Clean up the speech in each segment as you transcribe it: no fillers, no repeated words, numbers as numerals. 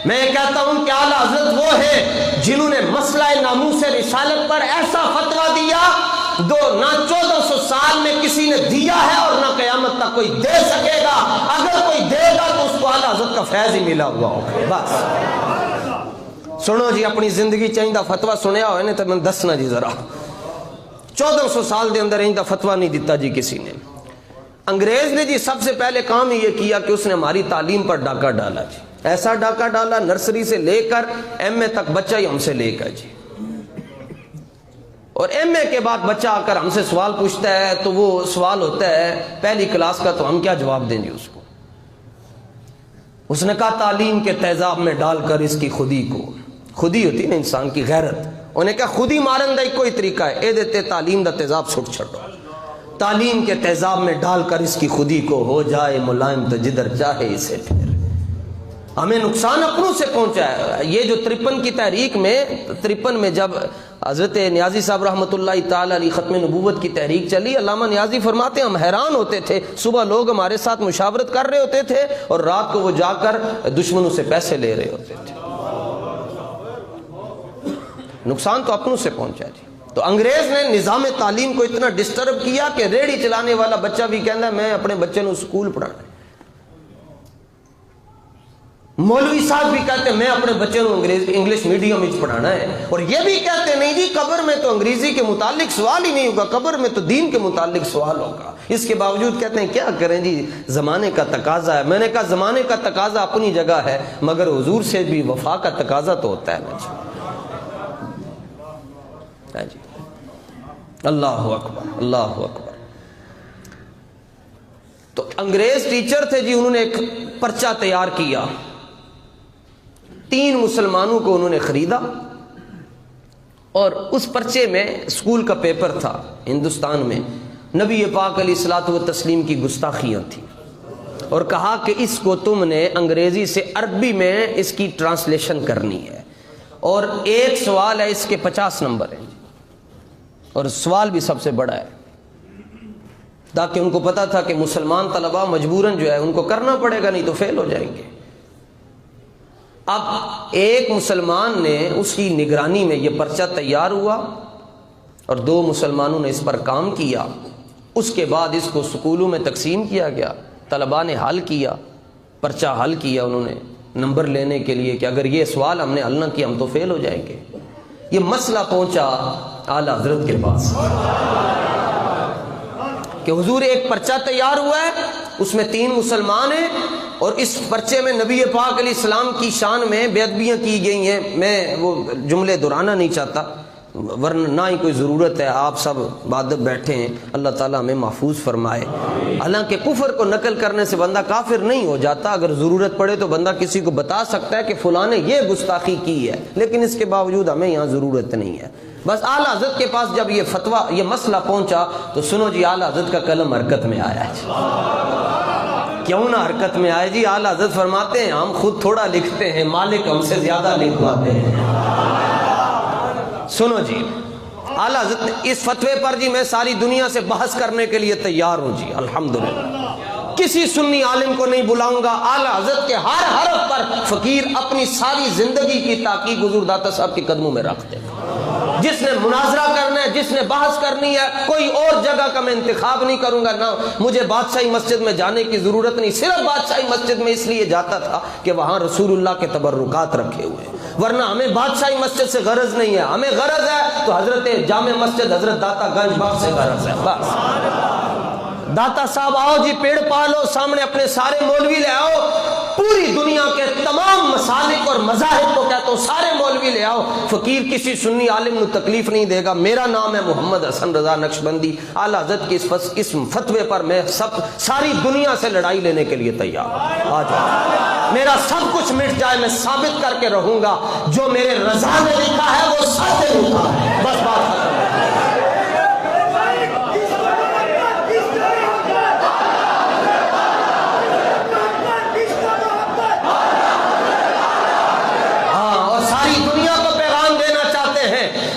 میں کہتا ہوں کہ اعلیٰ حضرت وہ ہے جنہوں نے مسئلہ ناموس رسالت پر ایسا فتویٰ دیا جو نہ 1400 سال میں کسی نے دیا ہے اور نہ قیامت تک کوئی دے سکے گا. اگر کوئی دے گا تو اس کو اعلیٰ حضرت کا فیض ہی ملا ہوا ہوگا. بس سنو جی، اپنی زندگی چاہیے فتویٰ سنیا ہوئے نے تو میں دسنا جی ذرا. 1400 سال دے اندر ایندا فتویٰ نہیں دیتا جی کسی نے. انگریز نے جی سب سے پہلے کام یہ کیا کہ اس نے ہماری تعلیم پر ڈاکہ ڈالا جی. ایسا ڈاکہ ڈالا نرسری سے لے کر ایم اے تک بچہ ہی ہم سے لے کر جی. اور ایم اے کے بعد بچہ آ کر ہم سے سوال پوچھتا ہے تو وہ سوال ہوتا ہے پہلی کلاس کا، تو ہم کیا جواب دیں گے اس کو؟ اس نے کہا تعلیم کے تیزاب میں ڈال کر اس کی خودی کو، خودی ہوتی نا انسان کی غیرت، انہیں کہا خودی مارن دا ایک کوئی طریقہ ہے، اے دیتے تعلیم دا تیزاب سٹ چھڑو. تعلیم کے تیزاب میں ڈال کر اس کی خودی کو، ہو جائے ملائم تو جدھر چاہے اسے پھر. ہمیں نقصان اپنوں سے پہنچا ہے. یہ جو 53 کی تحریک میں 53 میں جب حضرت نیازی صاحب رحمۃ اللہ تعالی علیہ ختم نبوت کی تحریک چلی، علامہ نیازی فرماتے ہیں ہم حیران ہوتے تھے. صبح لوگ ہمارے ساتھ مشاورت کر رہے ہوتے تھے اور رات کو وہ جا کر دشمنوں سے پیسے لے رہے ہوتے تھے. نقصان تو اپنوں سے پہنچا جی. تو انگریز نے نظام تعلیم کو اتنا ڈسٹرب کیا کہ ریڑھی چلانے والا بچہ بھی کہتا ہے میں اپنے بچے کو اسکول پڑھانا ہے. مولوی صاحب بھی کہتے ہیں میں اپنے بچے کو انگلش میڈیم میں پڑھانا ہے. اور یہ بھی کہتے نہیں جی قبر میں تو انگریزی کے متعلق سوال ہی نہیں ہوگا، قبر میں تو دین کے متعلق سوال ہوگا. اس کے باوجود کہتے ہیں کیا کریں جی، زمانے کا تقاضا ہے. میں نے کہا زمانے کا تقاضا اپنی جگہ ہے، مگر حضور سے بھی وفا کا تقاضا تو ہوتا ہے نا جی. اللہ اکبر اللہ اکبر. تو انگریز ٹیچر تھے جی، انہوں نے ایک پرچہ تیار کیا. 3 مسلمانوں کو انہوں نے خریدا اور اس پرچے میں اسکول کا پیپر تھا ہندوستان میں، نبی پاک علیہ الصلوۃ والتسلیم کی گستاخیاں تھیں، اور کہا کہ اس کو تم نے انگریزی سے عربی میں اس کی ٹرانسلیشن کرنی ہے. اور ایک سوال ہے، اس کے 50 نمبر ہیں اور سوال بھی سب سے بڑا ہے، تاکہ ان کو پتا تھا کہ مسلمان طلباء مجبوراً جو ہے ان کو کرنا پڑے گا، نہیں تو فیل ہو جائیں گے. اب ایک مسلمان نے اس کی نگرانی میں یہ پرچہ تیار ہوا اور 2 مسلمانوں نے اس پر کام کیا. اس کے بعد اس کو سکولوں میں تقسیم کیا گیا، طلباء نے حل کیا، پرچہ حل کیا انہوں نے نمبر لینے کے لیے کہ اگر یہ سوال ہم نے حل نہ کیا ہم تو فیل ہو جائیں گے. یہ مسئلہ پہنچا اعلیٰ حضرت کے پاس کہ حضور ایک پرچہ تیار ہوا ہے، اس میں 3 مسلمان ہیں اور اس پرچے میں نبی پاک علیہ السلام کی شان میں بے ادبیاں کی گئی ہیں. میں وہ جملے دہرانا نہیں چاہتا ورنہ نہ ہی کوئی ضرورت ہے، آپ سب بادب بیٹھے ہیں، اللہ تعالیٰ ہمیں محفوظ فرمائے. حالانکہ کفر کو نقل کرنے سے بندہ کافر نہیں ہو جاتا، اگر ضرورت پڑے تو بندہ کسی کو بتا سکتا ہے کہ فلاں نے یہ گستاخی کی ہے، لیکن اس کے باوجود ہمیں یہاں ضرورت نہیں ہے. بس اعلیٰ حضرت کے پاس جب یہ فتویٰ یہ مسئلہ پہنچا تو سنو جی، اعلیٰ حضرت کا قلم حرکت میں آیا ہے. کیوں نہ حرکت میں آئے جی؟ اعلیٰ حضرت فرماتے ہیں ہم خود تھوڑا لکھتے ہیں، مالک ہم سے زیادہ لکھواتے ہیں. سنو جی، اعلیٰ حضرت اس فتوے پر جی میں ساری دنیا سے بحث کرنے کے لیے تیار ہوں جی الحمدللہ. کسی سنی عالم کو نہیں بلاؤں گا. اعلیٰ حضرت کے ہر حرف پر فقیر اپنی ساری زندگی کی تحقیق حضور داتا صاحب کے قدموں میں رکھ دے. جس نے مناظرہ کرنا ہے، جس نے بحث کرنی ہے، کوئی اور جگہ کا میں انتخاب نہیں کروں گا. نہ مجھے بادشاہی مسجد میں جانے کی ضرورت نہیں، صرف بادشاہی مسجد میں اس لیے جاتا تھا کہ وہاں رسول اللہ کے تبرکات رکھے ہوئے ہیں، ورنہ ہمیں بادشاہی مسجد سے غرض نہیں ہے. ہمیں غرض ہے تو حضرت جامع مسجد حضرت داتا گنج باغ سے غرض ہے. بس داتا صاحب آؤ جی، پیڑ پالو، سامنے اپنے سارے مولوی لے آؤ، پوری دنیا کے تمام مسالک اور مذاہب کو کہتا ہوں سارے مولوی لے آؤ. فقیر کسی سنی عالم کو تکلیف نہیں دے گا. میرا نام ہے محمد حسن رضا نقشبندی. اعلیٰ حضرت کی اس فتوے پر میں ساری دنیا سے لڑائی لینے کے لیے تیار ہوں. آ جاؤ، میرا سب کچھ مٹ جائے میں ثابت کر کے رہوں گا جو میرے رضا نے لکھا ہے وہ سچ لکھا ہے. بس بات ختم.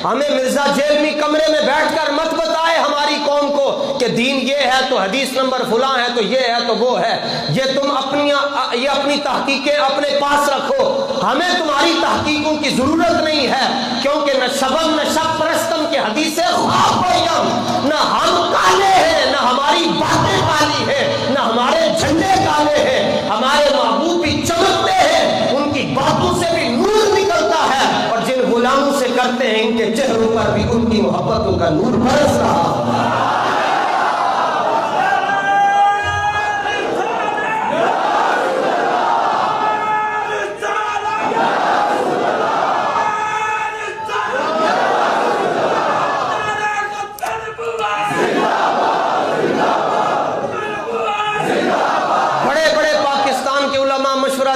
ہمیں مرزا جیلمی کمرے میں بیٹھ کر مت بتائے ہماری قوم کو کہ دین یہ ہے تو حدیث نمبر فلاں ہے تو یہ ہے تو وہ ہے. یہ تم اپنی تحقیقیں اپنے پاس رکھو. ہمیں تمہاری تحقیقوں کی ضرورت نہیں ہے، کیونکہ نہ شبم نہ شب پرستم کے حدیث خواب پڑیم، نہ ہم کالے ہیں، نہ ہماری باتیں کالی ہیں، نہ ہمارے جھنڈے کالے ہیں، ہمارے محبوب بھی چمکتے ہیں، ان کی باتوں سے بھی نور نکلتا ہے، اور جن غلاموں سے کرتے ہیں ان کے چہروں پر بھی ان کی محبتوں کا نور برس رہا ہے۔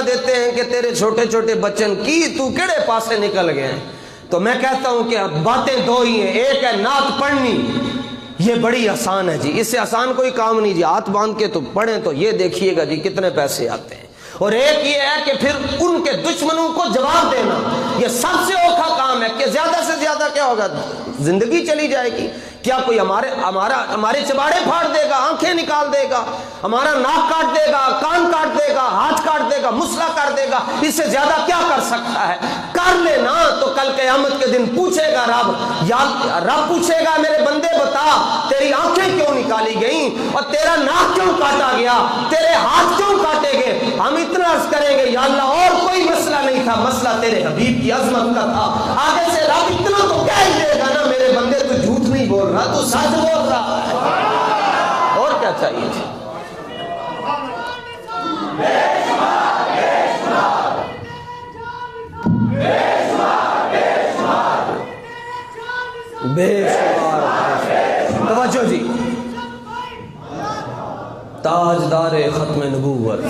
دیتے ہیں کہ تیرے چھوٹے چھوٹے بچن کی تو کیڑے پاسے نکل گئے ہیں، تو میں کہتا ہوں کہ باتیں دو ہی ہیں، ایک ہے نعت پڑھنی، یہ بڑی آسان ہے جی، اس سے آسان کوئی کام نہیں جی، ہاتھ باندھ کے تو پڑھیں تو یہ دیکھیے گا جی کتنے پیسے آتے ہیں، اور ایک یہ ہے کہ پھر ان کے دشمنوں کو جواب دینا، یہ سب سے اوکھا کام ہے کہ زیادہ سے زیادہ کیا ہوگا، زندگی چلی جائے گی، کیا کوئی ہمارے چباڑے پھاڑ دے گا، آنکھیں نکال دے گا، ہمارا ناک کاٹ دے گا، کان کاٹ دے گا، ہاتھ کاٹ دے گا، مسئلہ کر دے گا، اس سے زیادہ کیا کر سکتا ہے؟ کر لینا تو کل قیامت کے دن پوچھے گا رب پوچھے گا میرے بندے بتا تیری آنکھیں کیوں نکالی گئیں اور تیرا ناک کیوں کاٹا گیا، تیرے ہاتھ کیوں کاٹے گئے؟ ہم اتنا عرض کریں گے یا اللہ اور کوئی مسئلہ نہیں تھا، مسئلہ تیرے حبیب کی عظمت کا تھا۔ آگے سے رب اتنا تو کہہ ہی دے گا نا میرے بندے تو جھوٹ نہیں بول رہا، تو سچ بول رہا ہے، اور کیا چاہیے جی؟ بے شمار توجہ جی، تاجدار ختم نبوت،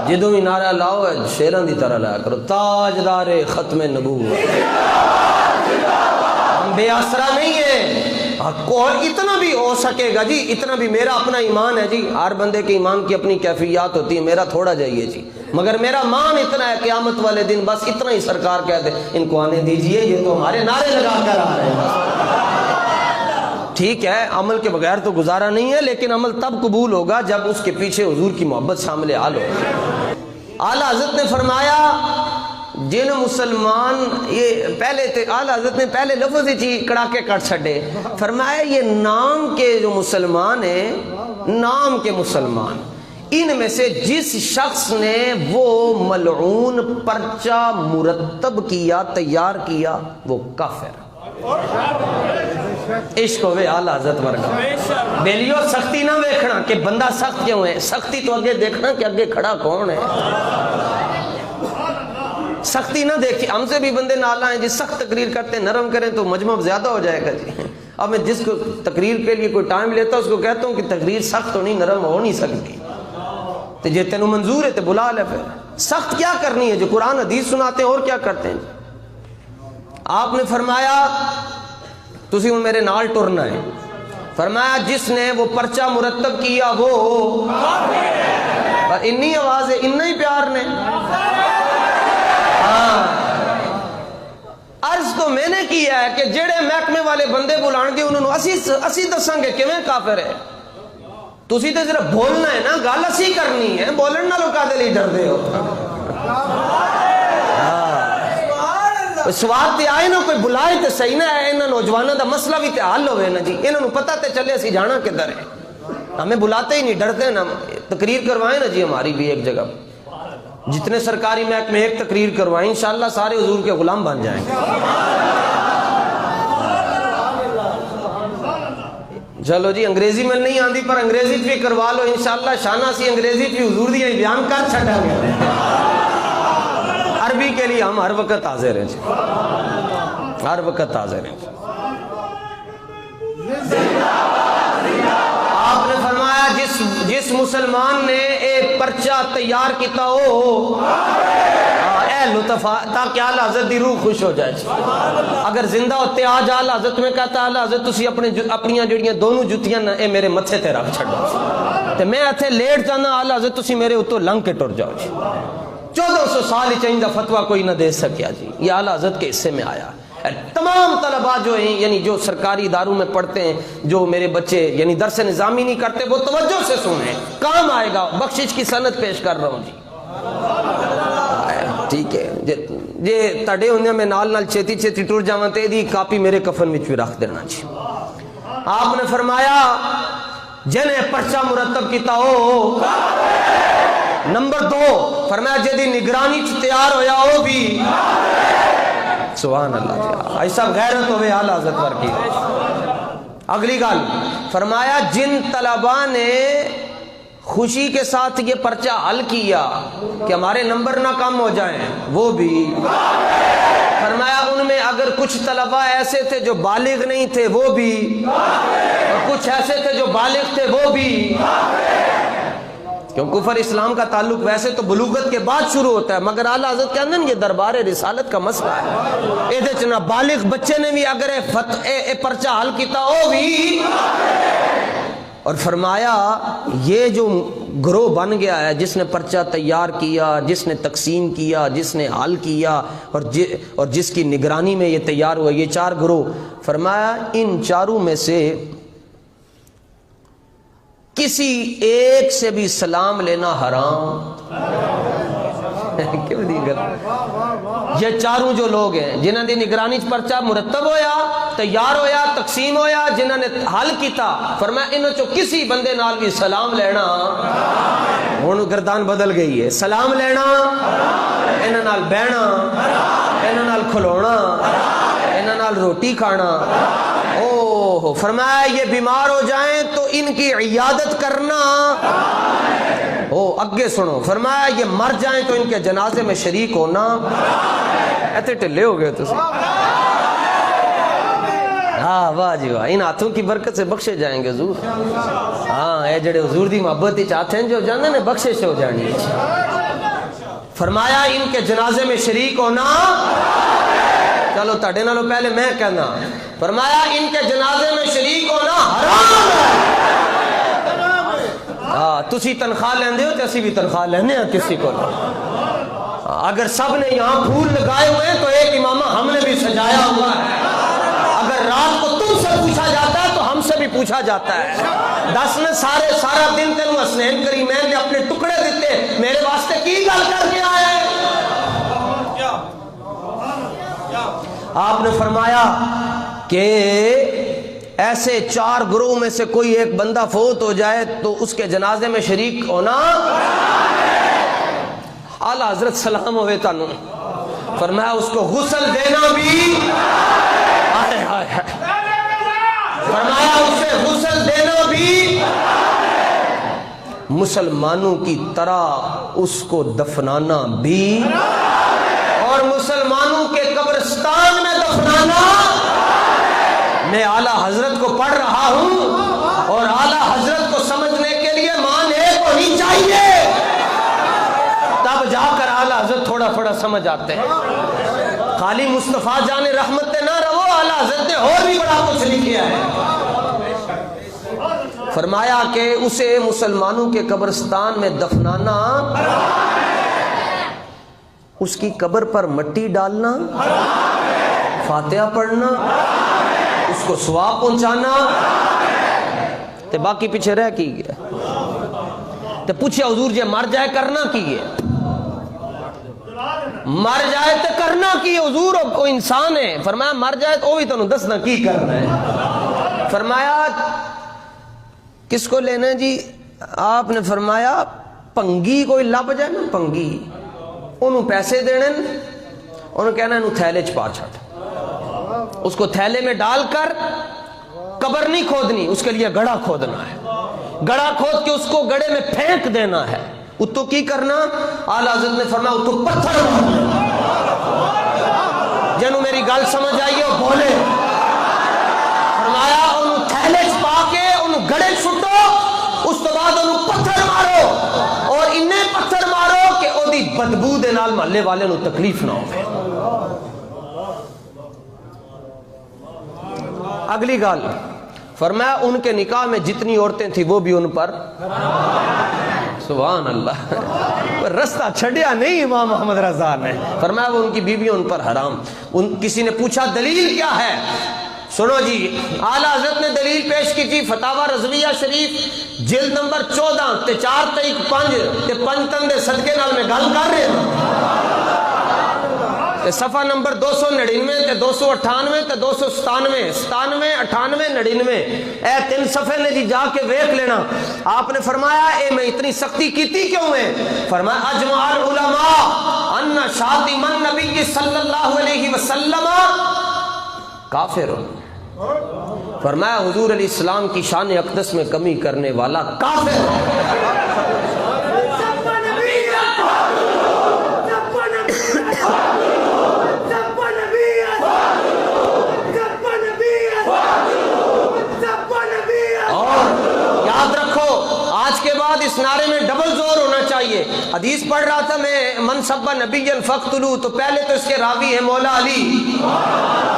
جدوں ہی نعرہ لاؤ شیراں دی طرح لایا کرو، تاجدار ختم نبوت، ہم بے آسرا نہیں ہیں، اور اتنا بھی ہو سکے گا جی، اتنا بھی میرا اپنا ایمان ہے جی، ہر بندے کے ایمان کی اپنی کیفیات ہوتی ہے، میرا تھوڑا جائیے جی، مگر میرا مان اتنا ہے قیامت والے دن بس اتنا ہی سرکار کہہ دے ان کو آنے دیجئے، یہ تو ہمارے نعرے لگا کر آ رہے ہیں۔ ٹھیک ہے عمل کے بغیر تو گزارا نہیں ہے، لیکن عمل تب قبول ہوگا جب اس کے پیچھے حضور کی محبت شامل حال ہو۔ اعلیٰ حضرت نے فرمایا جن مسلمان، یہ پہلے اعلیٰ حضرت نے پہلے لفظ ہی کڑاکے کٹ چھڑے، فرمایا یہ نام کے جو مسلمان ہیں، نام کے مسلمان، ان میں سے جس شخص نے وہ ملعون پرچہ مرتب کیا، تیار کیا، وہ کافر۔ عشق ہوئے اعلیٰ حضرت ورگا، بیلیو سختی نہ دیکھنا کہ بندہ سخت کیوں ہے، سختی تو اگے دیکھنا کہ اگے کھڑا کون ہے، سختی نہ دیکھی۔ ہم سے بھی بندے نالا ہیں جس سخت تقریر کرتے ہیں، نرم کریں تو مجمع زیادہ ہو جائے گا جی۔ اب میں جس کو تقریر کے لیے کوئی ٹائم لیتا ہوں اس کو کہتا ہوں کہ تقریر سخت ہونی، نرم ہو نہیں سکتی، تو جے تینوں منظور ہے تو بلا لے، پھر سخت کیا کرنی ہے، جو قرآن حدیث سناتے ہیں اور کیا کرتے ہیں۔ آپ نے فرمایا تسی ہن میرے نال ٹرنا ہے، فرمایا جس نے وہ پرچہ مرتب کیا وہ کافر، انی آواز ہے، اتنا ہی پیار نے، عرض تو میں نے کیا ہے کہ جڑے محکمے والے بندے بلان گے انہوں نے اسی دساں گے کیویں کافر ہے، تسی تے صرف بولنا ہے نا، گل اسی کرنی ہے، بولن نالوں کادے لئی ڈردے ہو؟ سواد تے آئے نا کوئی بلائے تے صحیح نہ ہے، انہاں نوجوانوں دا مسئلہ بھی تے حل ہوئے نا جی، انہاں نو پتہ تے چلے اسی جانا کدھر ہے، ہمیں بلاتے ہی نہیں، ڈرتے نا، تقریر کروائیں نا جی ہماری بھی ایک جگہ، جتنے سرکاری محکمے ایک تقریر کروائیں، انشاءاللہ سارے حضور کے غلام بن جائیں گے۔ چلو جی انگریزی میں نہیں آندی پر انگریزی بھی کروا لو انشاءاللہ، شانہ سی انگریزی بھی حضور دی بیان کر چھٹا گیا، عربی کے لیے ہم ہر وقت حاضر ہیں، ہر وقت حاضر ہیں۔ آپ نے فرمایا جس مسلمان نے ایک پرچہ تیار کیتا ہو اے لطفا، تاکہ اعلیٰ حضرت دی روح خوش ہو جائے، اگر زندہ ہوتے آج اعلیٰ حضرت میں کہتا اعلیٰ حضرت تسی اپنیاں جڑیاں دونوں جتیاں اے میرے متھے تے رکھ چھڑو تے میں اتھے لیٹ جانا، اعلیٰ حضرت تسی میرے اتو لنگ کے ٹر جاؤ جی، 1400 سال چاہیے فتویٰ کوئی نہ دے سکیا جی، یہ اعلیٰ حضرت کے حصے میں آیا۔ تمام طلباء جو ہیں یعنی جو سرکاری اداروں میں پڑھتے ہیں، جو میرے بچے یعنی درس نظامی نہیں کرتے، وہ توجہ سے سنیں، کام آئے گا، بخشش کی سند پیش کر رہا ہوں جی۔ ٹھیک ہے جے تڑے ہوندے میں نال نال چھتی چھتی ٹر جاواں تے دی کاپی میرے کفن وچ بھی رکھ دینا جی۔ آپ نے فرمایا جنہیں پرچہ مرتب کیتا ہو نمبر 2 فرمایا جدی نگرانی چ تیار ہویا ہو بھی سبحان اللہ جی ایسا غیرت ہوئے اعلی حضرت ور کی۔ اگلی گل فرمایا جن طلباء نے خوشی کے ساتھ یہ پرچہ حل کیا کہ ہمارے نمبر نہ کم ہو جائیں وہ بھی، فرمایا ان میں اگر کچھ طلباء ایسے تھے جو بالغ نہیں تھے وہ بھی، اور کچھ ایسے تھے جو بالغ تھے وہ بھی، کیوں کفر اسلام کا تعلق ویسے تو بلوغت کے بعد شروع ہوتا ہے، مگر اعلیٰ حضرت کے اندر یہ دربار رسالت کا مسئلہ ہے، اے دے چنا بالغ بچے نے بھی اگر اے پرچہ حل کیتا ہو بھی۔ اور فرمایا یہ جو گروہ بن گیا ہے جس نے پرچہ تیار کیا، جس نے تقسیم کیا، جس نے حل کیا اور جس کی نگرانی میں یہ تیار ہوا، یہ 4 گروہ، فرمایا ان چاروں میں سے کسی ایک سے بھی سلام لینا حرام۔ کیوں نہیں گل یہ چاروں جو لوگ ہیں جنہوں نے نگرانی پرچہ مرتب ہویا، تیار ہویا، تقسیم ہویا، جنہوں نے حل کیتا، فرمایا انہوں چو کسی بندے نال بھی سلام لینا، ہن گردان بدل گئی ہے، سلام لینا، انہاں نال بہنا، انہاں نال کھلونا، انہاں نال روٹی کھانا، اوہ فرمایا یہ بیمار ہو جائیں تو ان کی عیادت کرنا، اگے سنو، فرمایا یہ مر جائیں تو ان کے جنازے میں شریک ہونا، ایتے ٹلے ہو گئے تو ہاں واہ جی واہ، ان ہاتھوں کی برکت سے بخشے جائیں گے حضور، ہاں اے جڑے حضور دی محبت ہی چاہتے ہیں جو جانے نے بخشش ہو جانی۔ فرمایا ان کے جنازے میں شریک ہونا، چلو تاڑے نالوں پہلے میں کہنا، فرمایا ان کے جنازے میں شریک ہونا حرام ہے۔ تسی تنخواہ لیندے ہو تو اسی بھی تنخواہ لینے ہیں کسی کو، اگر سب نے یہاں پھول لگائے ہوئے ہیں تو ایک امامہ ہم نے بھی سجایا ہوا ہے، اگر رات کو تم سے پوچھا جاتا ہے تو ہم سے بھی پوچھا جاتا ہے، 10 نے سارا دن تینوں حسنین کریمین نے اپنے ٹکڑے دیتے، میرے واسطے کی گل کر کے آئے؟ آپ نے فرمایا کہ ایسے 4 گروہ میں سے کوئی ایک بندہ فوت ہو جائے تو اس کے جنازے میں شریک ہونا، اعلیٰ حضرت سلام ہوئے تانوں، فرمایا اس کو غسل دینا بھی، فرمایا اسے غسل دینا بھی، مسلمانوں کی طرح اس کو دفنانا بھی، اور مسلمانوں کے قبرستان میں دفنانا۔ میں اعلیٰ حضرت کو پڑھ رہا ہوں اور اعلیٰ حضرت کو سمجھنے کے لیے مان ایک ہونی چاہیے، تب جا کر اعلیٰ حضرت تھوڑا تھوڑا سمجھ آتے ہیں۔ خالی مصطفیٰ جان رحمت نہ رہو، اعلیٰ حضرت نے اور بھی بڑا کچھ لکھا ہے۔ فرمایا کہ اسے مسلمانوں کے قبرستان میں دفنانا، اس کی قبر پر مٹی ڈالنا، فاتحہ پڑھنا، اس کو ثواب پہنچانا، تے باقی پیچھے رہ کی گیا، تے پوچھے حضور جے مر جائے کرنا کی ہے، مر جائے تے کرنا کی ہے حضور، کوئی انسان ہے، فرمایا مر جائے تو بھی تنوں دسنا کی کرنا ہے۔ فرمایا کس کو لینا ہے جی؟ آپ نے فرمایا پنگی کوئی لب جائے نا، پنگی، انہوں پیسے دینے، انہوں کہنا انہوں تھیلے چ پا چھٹ، اس کو تھیلے میں ڈال کر قبر نہیں کھودنی، اس کے لیے گڑھا کھودنا ہے، گڑھا کھود کے اس کو گڑھے میں پھینک دینا ہے۔ اتو کی کرنا؟ اعلیٰ حضرت نے فرمایا اتو پتھر مارنا، جنہوں میری گل سمجھ آئیے وہ بولے، فرمایا انہوں تھیلے چ پا کے انہوں گڑھے چھٹو، اس تو بعد انہوں پتھر مارو، اور انہیں پتھر مارو کہ او دی بدبو دے نال محلے والے نو تکلیف نہ ہوئے۔ اگلی گال فرمایا ان کے نکاح میں جتنی عورتیں تھیں وہ بھی ان پر، سبحان اللہ، رستہ چھڑیا نہیں امام محمد رضا نے، فرمایا وہ ان کی بیوی ان پر حرام۔ کسی نے پوچھا دلیل کیا ہے؟ سنو جی، اعلیٰ حضرت نے دلیل پیش کی تھی، فتاوی رضویہ شریف جلد نمبر 14 تے 4 تے 5 تے 5 تندے صدقے نال میں گل کر رہے ہیں۔ صفحہ نمبر 299 تے 298 تے 297 97 98 99 اے 3 صفحے نے جی جا کے ویکھ لینا. آپ نے فرمایا اے میں اتنی سختی کیتی کیوں ہے؟ فرمایا اجمع العلماء ان شاتم النبی صلی اللہ علیہ وسلم کافر. فرمایا حضور علیہ السلام کی شان اقدس میں کمی کرنے والا کافر. اس نعرے میں ڈبل زور ہونا چاہیے. حدیث پڑھ رہا تھا میں من سب نبی فقتلوا، تو پہلے تو اس کے راوی ہے مولا علی،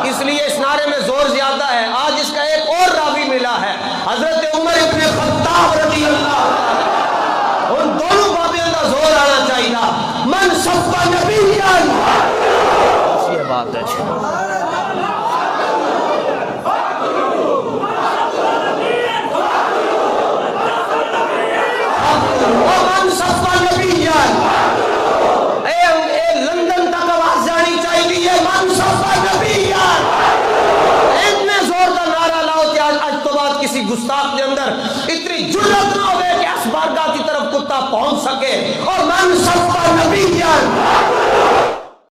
اس لیے اس نعرے میں زور زیادہ ہے. آج اس کا ایک اور راوی ملا ہے حضرت عمر ابن خطاب رضی اللہ عنہ. ان دونوں بابیوں کا زور آنا چاہیے. من سب نبی یہ بات ہے. لندن تک آواز جانی چاہیے من صفا نبیان. اتنے زور کا نعرہ لاؤ کہ آج تو بعد کسی گستاخ کے اندر اتنی جرات نہ ہوئے کہ اس بارگاہ کی طرف کتا پہنچ سکے. اور من صفا نبیان